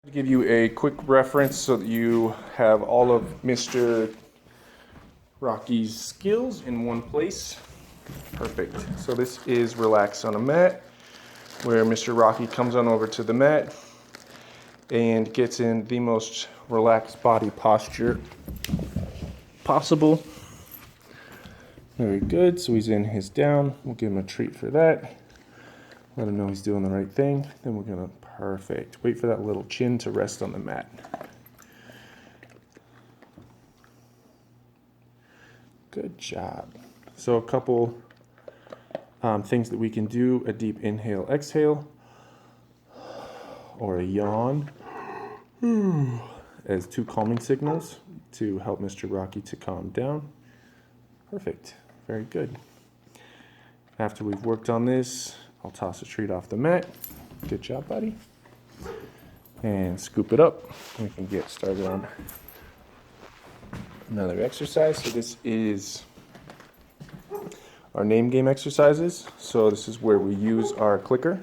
To give you a quick reference so that you have all of Mr. Rocky's skills in one place. Perfect. So this is Relax on a Mat, where Mr. Rocky comes on over to the mat and gets in the most relaxed body posture possible. Very good. So he's in his down. We'll give him a treat for that. Let him know he's doing the right thing. Then we're gonna, perfect. Wait for that little chin to rest on the mat. Good job. So a couple things that we can do: a deep inhale, exhale, or a yawn as two calming signals to help Mr. Rocky to calm down. Perfect. Very good. After we've worked on this, I'll toss a treat off the mat. Good job, buddy. And scoop it up. We can get started on another exercise. So this is our name game exercises. So this is where we use our clicker.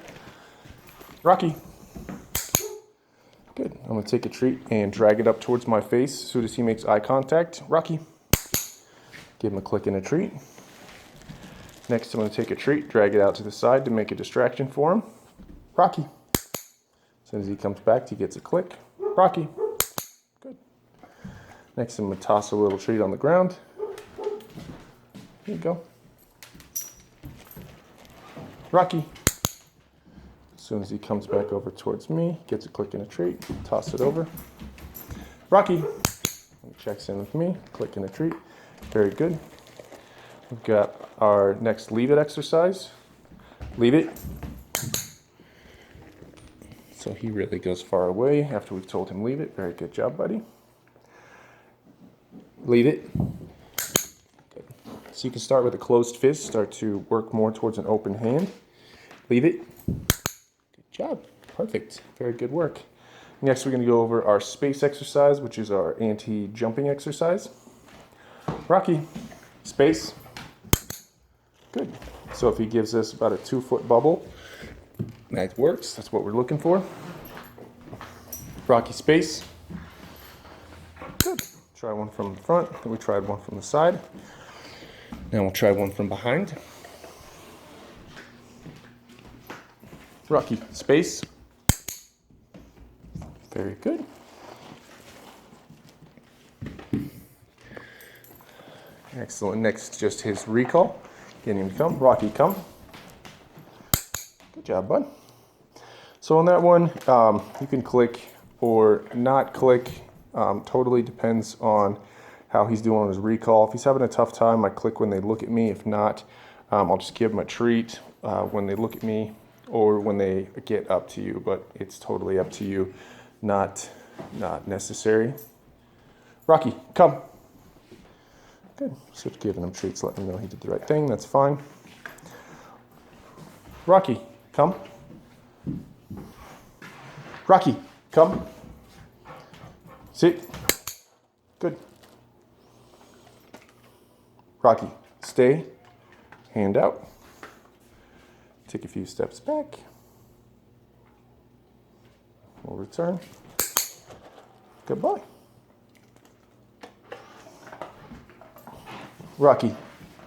Rocky. Good. I'm going to take a treat and drag it up towards my face as soon as he makes eye contact. Rocky. Give him a click and a treat. Next, I'm going to take a treat, drag it out to the side to make a distraction for him. Rocky. As soon as he comes back, he gets a click. Rocky. Good. Next, I'm going to toss a little treat on the ground. Here you go. Rocky. As soon as he comes back over towards me, gets a click and a treat, toss it over. Rocky. Checks in with me, click and a treat. Very good. We've got our next leave it exercise. Leave it. So he really goes far away after we've told him leave it. Very good job, buddy. Leave it. Good. So you can start with a closed fist, start to work more towards an open hand. Leave it. Good job. Perfect. Very good work. Next, we're going to go over our space exercise, which is our anti-jumping exercise. Rocky. Space. Good. So if he gives us about a 2-foot bubble, that works. That's what we're looking for. Rocky, space. Good. Try one from the front. Then we tried one from the side. Now we'll try one from behind. Rocky, space. Very good. Excellent. Next, just his recall. Getting him to come. Rocky, come. Good job, bud. So on that one, you can click or not click. Totally depends on how he's doing on his recall. If he's having a tough time, I click when they look at me. If not, I'll just give him a treat when they look at me or when they get up to you. But it's totally up to you. Not necessary. Rocky, come. Good. So giving him treats, letting him know he did the right thing. That's fine. Rocky, come. Rocky, come. Sit. Good. Rocky, stay. Hand out. Take a few steps back. We'll return. Goodbye. Rocky,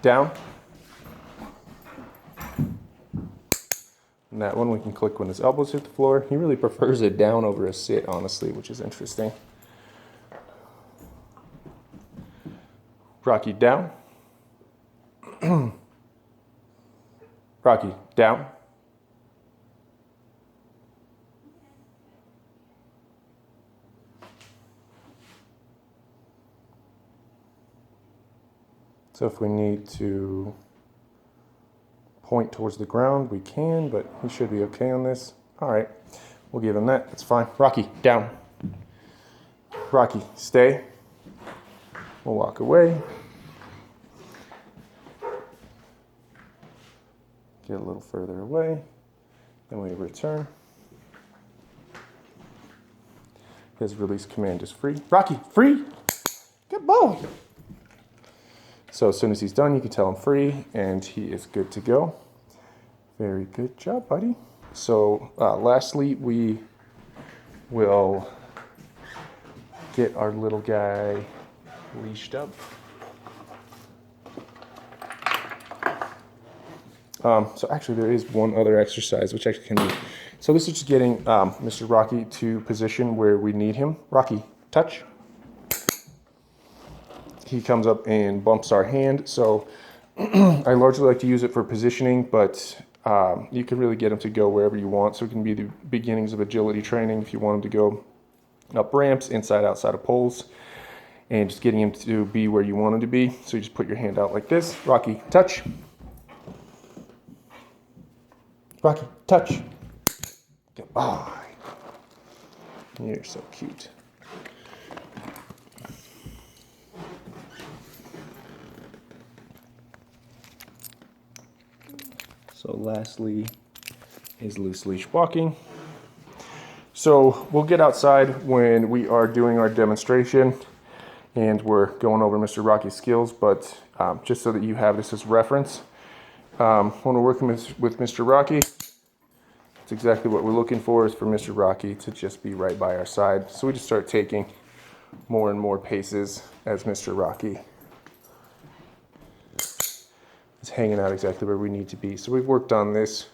down. And that one we can click when his elbows hit the floor. He really prefers a down over a sit, honestly, which is interesting. Rocky, down. Rocky, down. So if we need to point towards the ground, we can, but he should be okay on this. All right, we'll give him that. That's fine. Rocky, down. Rocky, stay. We'll walk away. Get a little further away. Then we return. His release command is free. Rocky, free. Good boy. So as soon as he's done, you can tell him free, and he is good to go. Very good job, buddy. So lastly, we we'll get our little guy leashed up. So actually there is one other exercise which actually can be, so this is just getting Mr. Rocky to position where we need him. Rocky, touch. He comes up and bumps our hand. So I largely like to use it for positioning, but you can really get him to go wherever you want. So it can be the beginnings of agility training if you want him to go up ramps, inside, outside of poles, and just getting him to be where you want him to be. So you just put your hand out like this. Rocky, touch. Rocky, touch. Goodbye. You're so cute. So lastly is loose leash walking. So we'll get outside when we are doing our demonstration and we're going over Mr. Rocky's skills, but just so that you have this as reference, when we're working with Mr. Rocky, it's exactly what we're looking for, is for Mr. Rocky to just be right by our side. So we just start taking more and more paces as Mr. Rocky is hanging out exactly where we need to be. So we've worked on this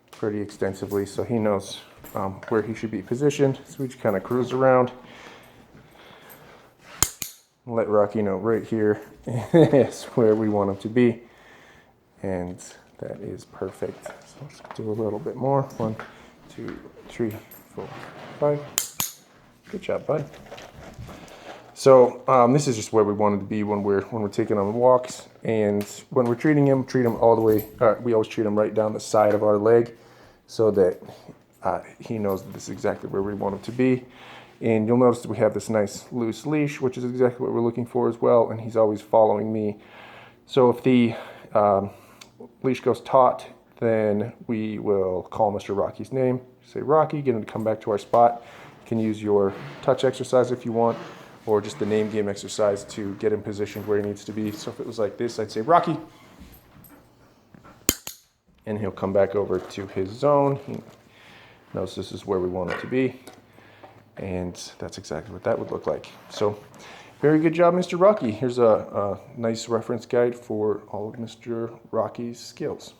pretty extensively, so he knows where he should be positioned. So we just kind of cruise around and let Rocky know right here is where we want him to be. And that is perfect. So let's do a little bit more. 1, 2, 3, 4, 5. Good job, bud. So this is just where we wanted to be when we're taking on walks, and when we're treating him, treat him all the way. We always treat him right down the side of our leg, so that he knows that this is exactly where we want him to be. And you'll notice that we have this nice loose leash, which is exactly what we're looking for as well. And he's always following me. So if the leash goes taut, then we will call Mr. Rocky's name. Say Rocky, get him to come back to our spot. You can use your touch exercise if you want, or just the name game exercise to get him positioned where he needs to be. So if it was like this, I'd say Rocky, and he'll come back over to his zone. He knows this is where we want him to be, and that's exactly what that would look like. So very good job, Mr. Rocky. Here's a nice reference guide for all of Mr. Rocky's skills.